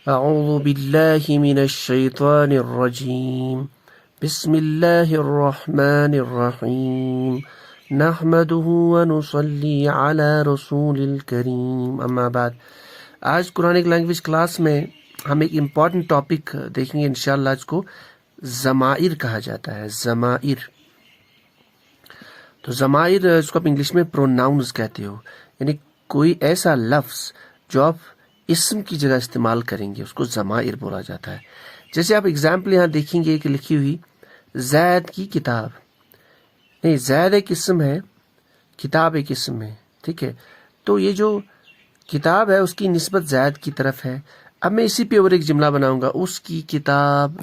اعوذ باللہ من الشیطان الرجیم بسم اللہ الرحمن الرحیم نحمده ونصلی علی رسول الکریم اما بعد. آج قرآنک لینگویج کلاس میں ہم ایک امپورٹنٹ ٹاپک دیکھیں گے انشاءاللہ. آج کو ضمائر کہا جاتا ہے. ضمائر تو ضمائر اس کو آپ انگلش میں پروناؤنز کہتے ہو، یعنی کوئی ایسا لفظ جو آپ اسم کی جگہ استعمال کریں گے اس کو ضمائر بولا جاتا ہے. جیسے آپ اگزامپل یہاں دیکھیں گے کہ لکھی ہوئی زید کی کتاب. نہیں، زید ایک اسم ہے، کتاب ایک اسم ہے. ٹھیک ہے، تو یہ جو کتاب ہے اس کی نسبت زید کی طرف ہے. اب میں اسی پہ اور ایک جملہ بناؤں گا، اس کی کتاب.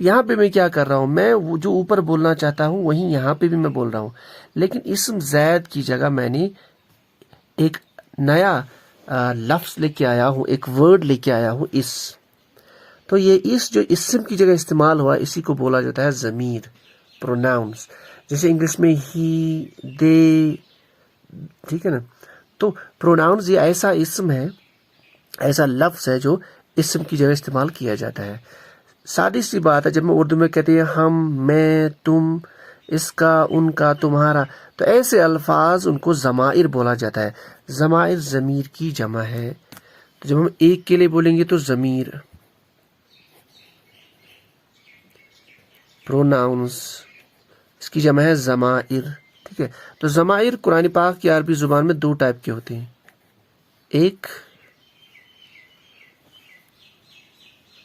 یہاں پہ میں کیا کر رہا ہوں، میں وہ جو اوپر بولنا چاہتا ہوں وہیں یہاں پہ بھی میں بول رہا ہوں، لیکن اسم زید کی جگہ میں نے ایک نیا لفظ لے کے آیا ہوں، ایک ورڈ لے کے آیا ہوں، اس. تو یہ اس جو اسم کی جگہ استعمال ہوا اسی کو بولا جاتا ہے ضمیر، پروناؤنس. جیسے انگلش میں ہی، دے، ٹھیک ہے نا. تو پروناؤنس یہ ایسا اسم ہے، ایسا لفظ ہے جو اسم کی جگہ استعمال کیا جاتا ہے. سادی سی بات ہے، جب میں اردو میں کہتے ہیں ہم، میں، تم، اس کا، ان کا، تمہارا، تو ایسے الفاظ ان کو ضمائر بولا جاتا ہے. ضمائر ضمیر کی جمع ہے. تو جب ہم ایک کے لیے بولیں گے تو ضمیر، پروناؤنس، اس کی جمع ہے ضمائر. ٹھیک ہے، تو ضمائر قرآن پاک کی عربی زبان میں دو ٹائپ کے ہوتے ہیں. ایک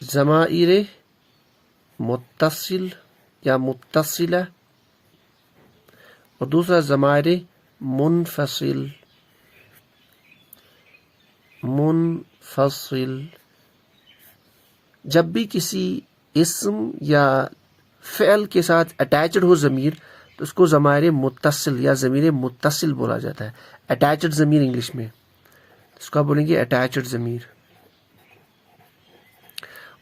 ضمائر متصل یا متصلہ، اور دوسرا ضمائر منفصل. جب بھی کسی اسم یا فعل کے ساتھ اٹیچڈ ہو ضمیر تو اس کو ضمائر متصل یا ضمیر متصل بولا جاتا ہے. اٹیچڈ ضمیر انگلش میں اس کو آپ بولیں گے اٹیچڈ ضمیر.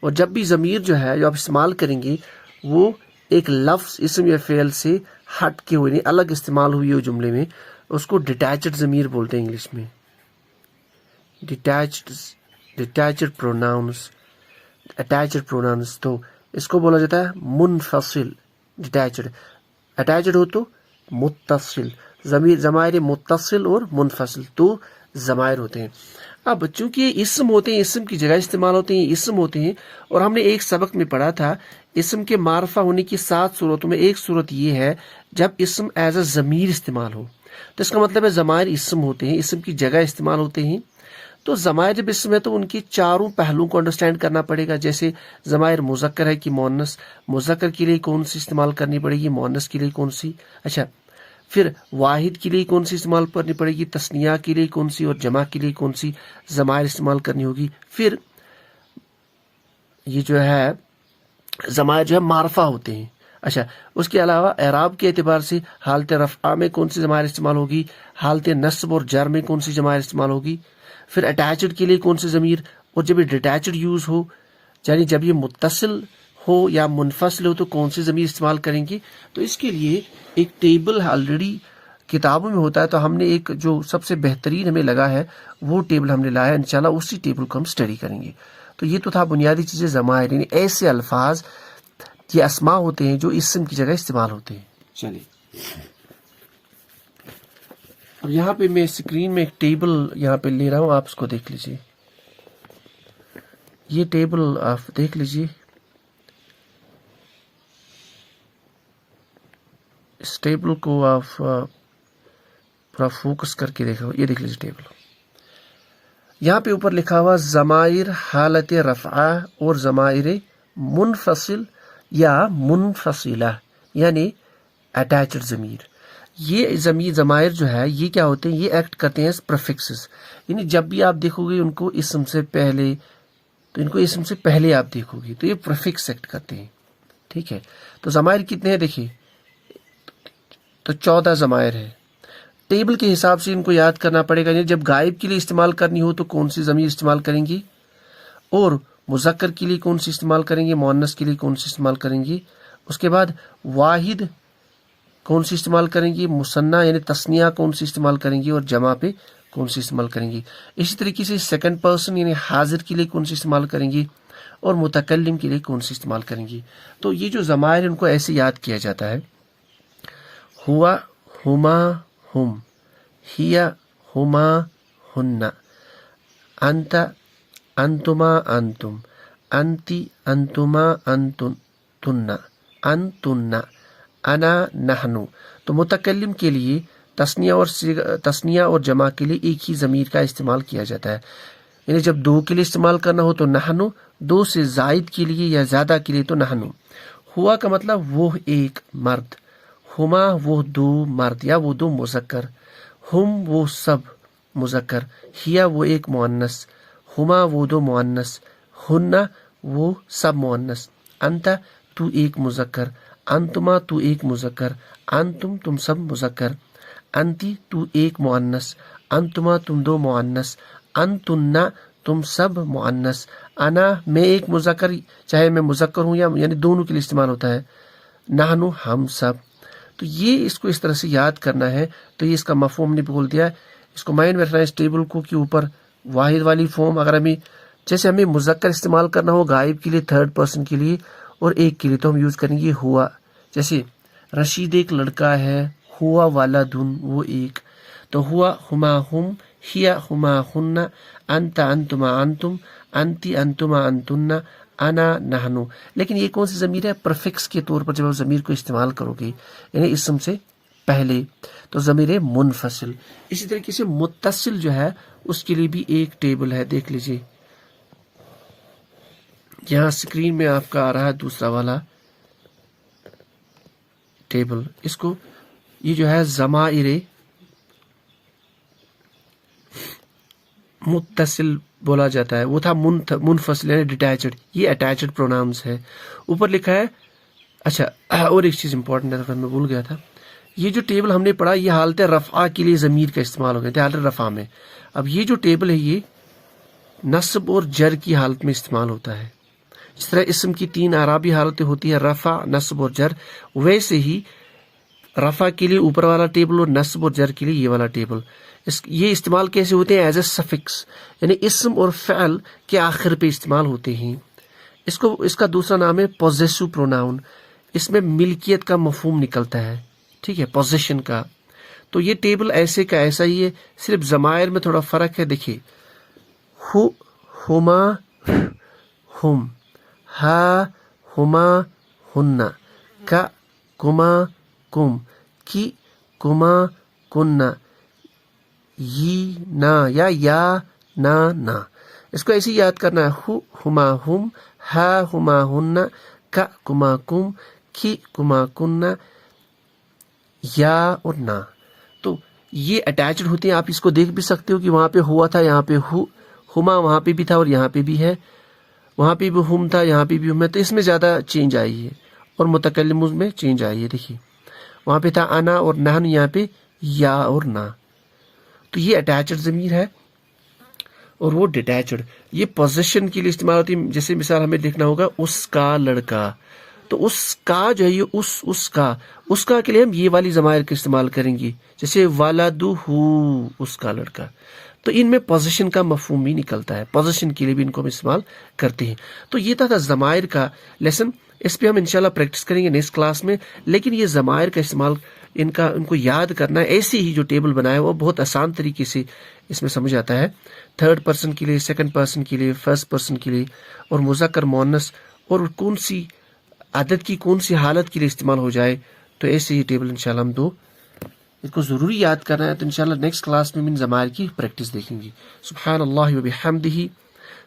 اور جب بھی ضمیر جو ہے جو آپ استعمال کریں گے وہ ایک لفظ اسم یا فعل سے ہٹ کے ہوئے، نہیں الگ استعمال ہوئی ہو جملے میں، اس کو ڈیٹیچڈ ضمیر بولتے ہیں انگلش میں. Detached pronouns, attached pronouns. تو اس کو بولا جاتا ہے منفصل. ڈیٹیچڈ، اٹیچڈ ہو تو متصل. ضمائر متصل اور منفصل تو ضمائر ہوتے ہیں. اب چونکہ یہ اسم ہوتے ہیں، اسم کی جگہ استعمال ہوتے ہیں، اسم ہوتے ہیں، اور ہم نے ایک سبق میں پڑھا تھا اسم کے معرفہ ہونے کی 7 صورتوں میں ایک صورت یہ ہے جب اسم ایز اے ضمیر استعمال ہو. تو اس کا مطلب ہے ضمائر اسم ہوتے ہیں، اسم کی جگہ استعمال ہوتے ہیں. تو ضمائر جب اسم ہے تو ان کی چاروں پہلوؤں کو انڈرسٹینڈ کرنا پڑے گا. جیسے ضمائر مذکر ہے کہ مؤنث، مذکر کے لیے کون سی استعمال کرنی پڑے گی، مؤنث کے لیے کون سی. اچھا، پھر واحد کے لیے کون سی استعمال کرنی پڑے گی، تثنیہ کے لیے کون سی، اور جمع کے لیے کون سی ضمائر استعمال کرنی ہوگی. پھر یہ جو ہے ضمائر جو ہے معرفہ ہوتے ہیں. اچھا، اس کے علاوہ اعراب کے اعتبار سے حالت رفع میں کون سی ضمائر استعمال ہوگی، حالت نصب اور جر میں کون سی ضمائر استعمال ہوگی، پھر اٹیچڈ کے لیے کون سی ضمیر، اور جب یہ ڈیٹیچڈ یوز ہو یعنی جب یہ متصل ہو یا منفصل ہو تو کون سی ضمیر استعمال کریں گے. تو اس کے لیے ایک ٹیبل آلریڈی کتابوں میں ہوتا ہے، تو ہم نے ایک جو سب سے بہترین ہمیں لگا ہے وہ ٹیبل ہم نے لایا. انشاءاللہ اسی ٹیبل کو ہم اسٹڈی کریں گے. تو یہ تو تھا بنیادی چیزیں ضمائر، یعنی ایسے الفاظ یہ اسماء ہوتے ہیں جو اسم کی جگہ استعمال ہوتے ہیں. چلیے اب یہاں پہ میں اسکرین میں ایک ٹیبل یہاں پہ لے رہا ہوں، آپ اس کو دیکھ لیجئے. یہ ٹیبل آپ دیکھ لیجئے، اس ٹیبل کو آپ پورا فوکس کر کے دیکھو. یہ دیکھ لیجیے ٹیبل، یہاں پہ اوپر لکھا ہوا ضمائر حالت رفعہ اور ضمائر منفصل یا منفصلہ یعنی اٹیچڈ ضمیر. یہ ضمائر جو ہے یہ کیا ہوتے ہیں، یہ ایکٹ کرتے ہیں پریفکسز، یعنی جب بھی آپ دیکھو گے ان کو اسم سے پہلے، تو ان کو اسم سے پہلے آپ دیکھو گے تو یہ پریفکس ایکٹ کرتے ہیں. ٹھیک ہے، تو ضمائر کتنے ہیں دیکھیے، تو 14 ضمائر ہے. ٹیبل کے حساب سے ان کو یاد کرنا پڑے گا. جب غائب کے لیے استعمال کرنی ہو تو کون سی ضمیر استعمال کریں گی، اور مذکر کے لیے کون سی استعمال کریں گے، مؤنث کے لیے کون سی استعمال کریں گی. اس کے بعد واحد کون سی استعمال کریں گی، مثنیٰ یعنی تثنیہ کون سی استعمال کریں گی، اور جمع پہ کون سی استعمال کریں گی. اسی طریقے سے سیکنڈ پرسن یعنی حاضر کے لیے کون سی استعمال کریں گی اور متکلم کے لیے کون سی استعمال کریں گی. تو یہ جو ضمائر ان کو ایسے یاد کیا جاتا ہے. ہوا ہما ہم، ہیا ہما ہن، انت انتما انتم، انتی انتما انتن، انتن، انا نحن. تو متکلم کے لیے تثنیہ اور جمع کے لیے ایک ہی ضمیر کا استعمال کیا جاتا ہے. یعنی جب دو کے لیے استعمال کرنا ہو تو نحن، دو سے زائد کے لیے یا زیادہ کے لیے تو نحن. ہوا کا مطلب وہ ایک مرد، ہما وہ دو مرد یا وہ دو مذکر، ہم وہ سب مذکر، ہیا وہ ایک مؤنث، ہما وہ دو مؤنث، ہن وہ سب مؤنث، انت تو ایک مذکر، انتما تو ایک مذکر، انتم تم سب مذکر، انتی تو ایک مؤنث، انتما تم دو مؤنث، انتن تم سب مؤنث، انا میں ایک مذکر، چاہے میں مذکر ہوں یا یعنی دونوں کے لیے استعمال ہوتا ہے، نحن ہم سب. تو یہ اس کو اس طرح سے یاد کرنا ہے. تو یہ اس کا مفہوم نے بول دیا. اس کو مائنڈ میں رکھنا ہے اس ٹیبل کو کے اوپر. واحد والی فارم اگر ہمیں جیسے ہمیں مذکر استعمال کرنا ہو غائب کے لیے تھرڈ پرسن کے لیے اور ایک کے لیے تو ہم یوز کریں گے ہوا. جیسے رشید ایک لڑکا ہے، ہوا والدن وہ ایک، تو ہوا ہما ہم، ہیا ہما ہن، انت انتما انتم، انتی انتما انتن، انا نحن. لیکن یہ کون سی ضمیر ہے؟ پرفکس کے طور پر جب آپ ضمیر کو استعمال کرو گے یعنی اسم سے پہلے تو ضمیر منفصل. اسی طریقے سے متصل جو ہے اس کے لیے بھی ایک ٹیبل ہے، دیکھ لیجیے یہاں اسکرین میں آپ کا آ رہا ہے دوسرا والا ٹیبل. اس کو یہ جو ہے ضمائر متصل بولا جاتا ہے. وہ تھا منفصل یعنی ڈیٹیچڈ، یہ اٹیچڈ پروناؤنس ہے. اوپر لکھا ہے. اچھا اور ایک چیز امپورٹنٹ ہے میں بھول گیا تھا، یہ جو ٹیبل ہم نے پڑھا یہ حالت رفع کے لیے ضمیر کا استعمال ہو گیا تھا حالت رفع میں. اب یہ جو ٹیبل ہے یہ نصب اور جر کی حالت میں استعمال ہوتا ہے. جس طرح اسم کی 3 اعرابی حالتیں ہوتی ہے رفع، نصب اور جر، ویسے ہی رفع کے لیے اوپر والا ٹیبل اور نصب اور جر کے لیے یہ والا ٹیبل. یہ استعمال کیسے ہوتے ہیں؟ ایز اے سفکس، یعنی اسم اور فعل کے آخر پہ استعمال ہوتے ہیں. اس کا دوسرا نام ہے پوزیسو پروناؤن. اس میں ملکیت کا مفہوم نکلتا ہے، ٹھیک ہے، پوزیشن کا. تو یہ ٹیبل ایسے کا ایسا ہی ہے، صرف ضمائر میں تھوڑا فرق ہے. دیکھیے ہو ہما ہم، ہا ہما ہن، کا کما کم، کی کما کن، یہ نا یا نا. اس کو ایسے یاد کرنا ہے، ہو ہما ہم، ہا ہما ہن، کا کما کم، کی کما کن، یا اور نا. تو یہ اٹیچڈ ہوتے ہیں. آپ اس کو دیکھ بھی سکتے ہو کہ وہاں پہ ہوا تھا، یہاں پہ ہما وہاں پہ بھی تھا اور یہاں پہ بھی ہے، وہاں پہ بھی ہم تھا یہاں پہ بھی ہم ہے. تو اس میں زیادہ چینج آئی ہے اور متکلم میں چینج آئی ہے. دیکھیے وہاں پہ تھا انا اور نحن، یہاں پہ یا اور نا. تو یہ اٹیچڈ ضمیر ہے اور وہ ڈیٹیچڈ. یہ پوزیشن کے لیے استعمال ہوتی ہے. جیسے مثال ہمیں لکھنا ہوگا اس کا لڑکا، تو اس کا جو ہے یہ اس کا کے لیے ہم یہ والی ضمائر کا استعمال کریں گے، جیسے والدہ اس کا لڑکا. تو ان میں پوزیشن کا مفہوم بھی نکلتا ہے، پوزیشن کے لیے بھی ان کو ہم استعمال کرتے ہیں. تو یہ تھا ضمائر کا لیسن. اس پہ ہم انشاءاللہ پریکٹس کریں گے نیکسٹ کلاس میں. لیکن یہ ضمائر کا استعمال ان کو یاد کرنا ہے. ایسی ہی جو ٹیبل بنایا وہ بہت آسان طریقے سے اس میں سمجھ آتا ہے. تھرڈ پرسن کے لیے، سیکنڈ پرسن کے لیے، فرسٹ پرسن کے لیے، اور مذکر مؤنث اور کون سی عدد کی کون سی حالت کے لیے استعمال ہو جائے. تو ایسے ہی ٹیبل انشاءاللہ ہم اس کو ضروری یاد کرنا ہے. تو انشاءاللہ نیکسٹ کلاس میں ان ضمائر کی پریکٹس دیکھیں گے. سبحان اللہ و بحمدہ،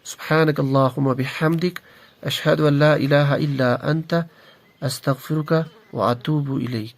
سبحانک اللہم و بحمدک، اشہد ان لا الہ الا انت، استغفرک و اتوب الیک.